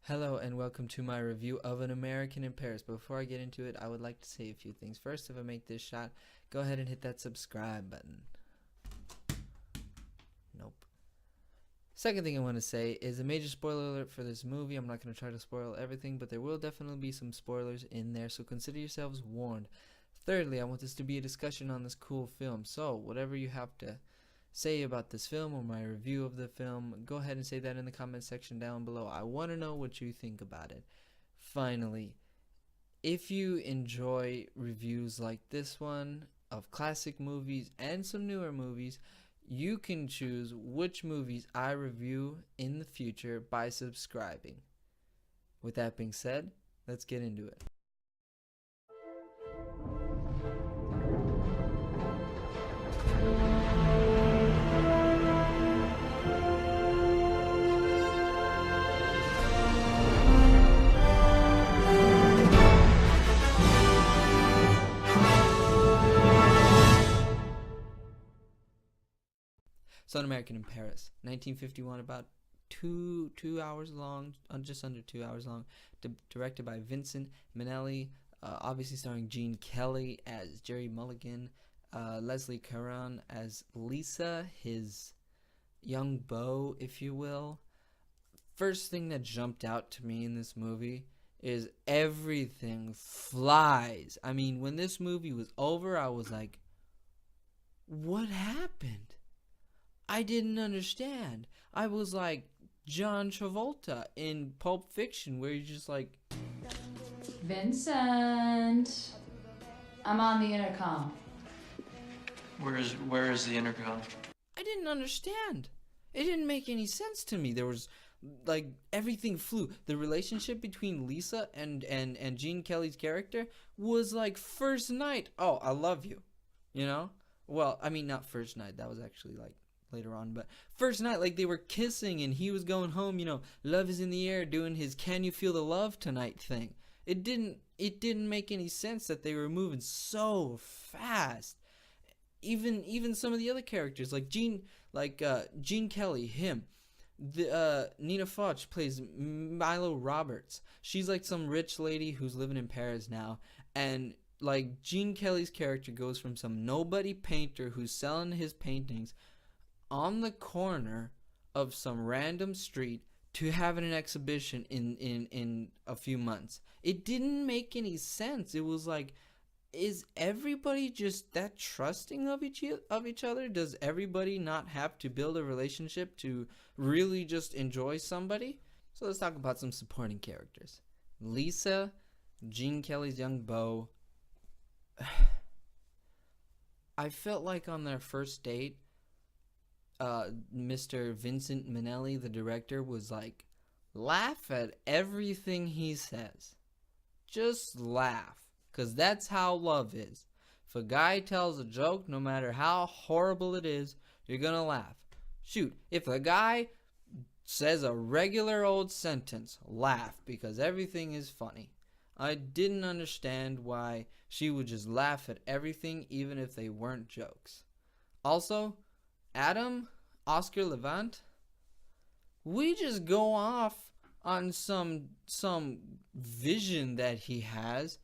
Hello and welcome to my review of An American in Paris. But before I get into it, I would like to say a few things. First, if I make this shot, go ahead and hit that subscribe button. Nope. Second thing I want to say is a major spoiler alert for this movie. I'm not going to try to spoil everything, but there will definitely be some spoilers in there, so consider yourselves warned. Thirdly, I want this to be a discussion on this cool film, so whatever you have to say about this film or my review of the film, go ahead and say that in the comment section down below. I want to know what you think about it. Finally, if you enjoy reviews like this one of classic movies and some newer movies, you can choose which movies I review in the future by subscribing. With that being said, let's get into it. So, An American in Paris, 1951, about two hours long, just under 2 hours long, directed by Vincent Minnelli, obviously starring Gene Kelly as Jerry Mulligan, Leslie Caron as Lisa, his young beau, if you will. First thing that jumped out to me in this movie is everything flies. I mean, when this movie was over, I was like, what happened? I didn't understand. I was like John Travolta in Pulp Fiction, where you're just like, Vincent, I'm on the intercom. Where is the intercom? I didn't understand. It didn't make any sense to me. There was like everything flew. The relationship between Lisa and Gene Kelly's character was like first night. Oh, I love you. You know? Well, I mean not first night. That was actually like later on, but first night, like they were kissing and he was going home, you know, love is in the air, doing his can you feel the love tonight thing. It didn't make any sense that they were moving so fast. Even some of the other characters like Gene Kelly, him, the Nina Foch plays Milo Roberts. She's like some rich lady who's living in Paris now, and like Gene Kelly's character goes from some nobody painter who's selling his paintings on the corner of some random street to having an exhibition in a few months. It didn't make any sense. It was like, is everybody just that trusting of each other? Does everybody not have to build a relationship to really just enjoy somebody? So let's talk about some supporting characters. Lisa, Gene Kelly's young beau. I felt like on their first date, Mr. Vincent Minnelli, the director, was like, laugh at everything he says. Just laugh. Because that's how love is. If a guy tells a joke, no matter how horrible it is, you're going to laugh. Shoot, if a guy says a regular old sentence, laugh, because everything is funny. I didn't understand why she would just laugh at everything, even if they weren't jokes. Also, Adam, Oscar Levant, we just go off on some vision that he has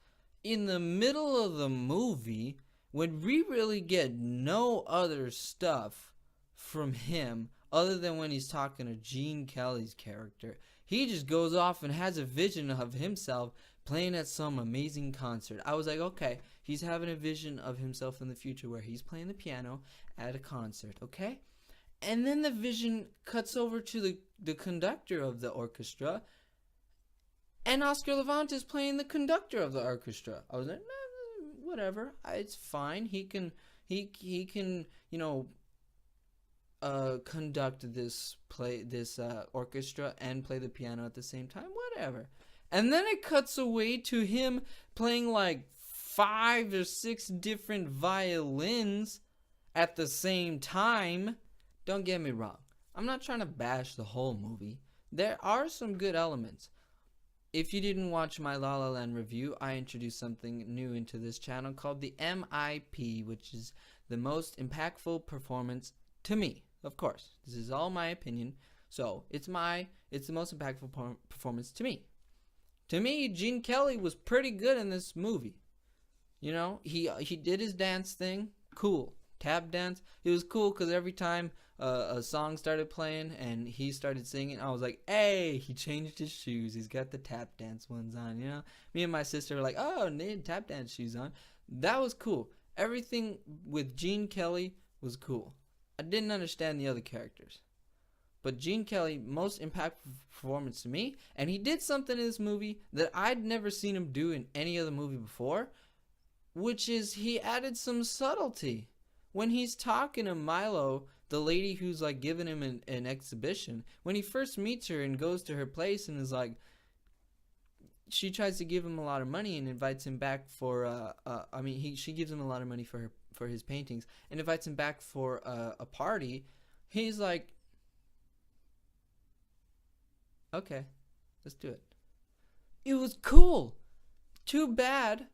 in the middle of the movie when we really get no other stuff from him other than when he's talking to Gene Kelly's character. He just goes off and has a vision of himself playing at some amazing concert. I was like, okay, he's having a vision of himself in the future where he's playing the piano at a concert, okay? And then the vision cuts over to the conductor of the orchestra, and Oscar Levant is playing the conductor of the orchestra. I was like, whatever, it's fine. He can, you know, conduct this orchestra and play the piano at the same time. Whatever. And then it cuts away to him playing like 5 or 6 different violins at the same time. Don't get me wrong. I'm not trying to bash the whole movie. There are some good elements. If you didn't watch my La La Land review, I introduced something new into this channel called the MIP, which is the most impactful performance to me. Of course, this is all my opinion, So it's the most impactful performance to me. To me, Gene Kelly was pretty good in this movie. You know, he did his dance thing, cool. Tap dance, it was cool because every time a song started playing and he started singing, I was like, hey, he changed his shoes. He's got the tap dance ones on, you know? Me and my sister were like, oh, need tap dance shoes on. That was cool. Everything with Gene Kelly was cool. I didn't understand the other characters. But Gene Kelly, most impactful performance to me, and he did something in this movie that I'd never seen him do in any other movie before, which is he added some subtlety. When he's talking to Milo, the lady who's like giving him an exhibition, when he first meets her and goes to her place and is like, she tries to give him a lot of money and invites him back for she gives him a lot of money for his paintings and invites him back for a party. He's like, okay, let's do it. It was cool. Too bad,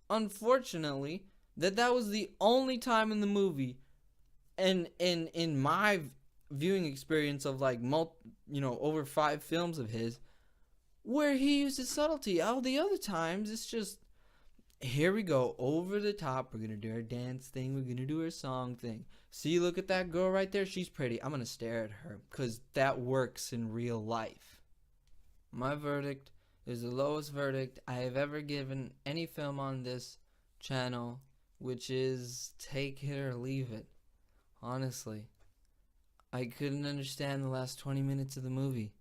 unfortunately, that was the only time in the movie, and in my viewing experience of like over 5 films of his, where he uses subtlety. All the other times, it's just, here we go, over the top. We're gonna do our dance thing. We're gonna do our song thing. See, look at that girl right there. She's pretty. I'm gonna stare at her because that works in real life. My verdict is the lowest verdict I have ever given any film on this channel, which is take it or leave it. Honestly, I couldn't understand the last 20 minutes of the movie.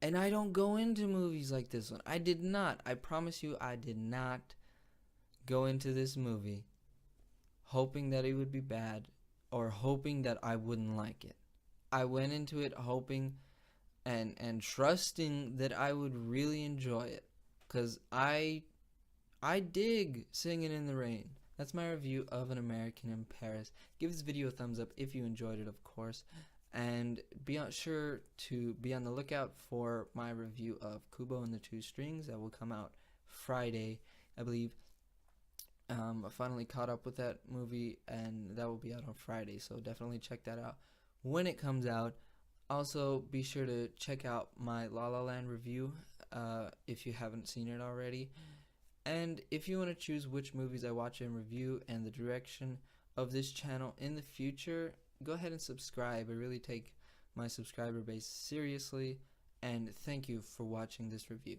And I don't go into movies like this one. I did not. I promise you, I did not go into this movie hoping that it would be bad or hoping that I wouldn't like it. I went into it hoping and trusting that I would really enjoy it, because I dig Singing in the Rain. That's my review of An American in Paris. Give this video a thumbs up if you enjoyed it, of course. And be sure to be on the lookout for my review of Kubo and the Two Strings. That will come out Friday, I believe. I finally caught up with that movie, and that will be out on Friday. So definitely check that out when it comes out. Also, be sure to check out my La La Land review if you haven't seen it already. And if you want to choose which movies I watch and review and the direction of this channel in the future, go ahead and subscribe. I really take my subscriber base seriously, and thank you for watching this review.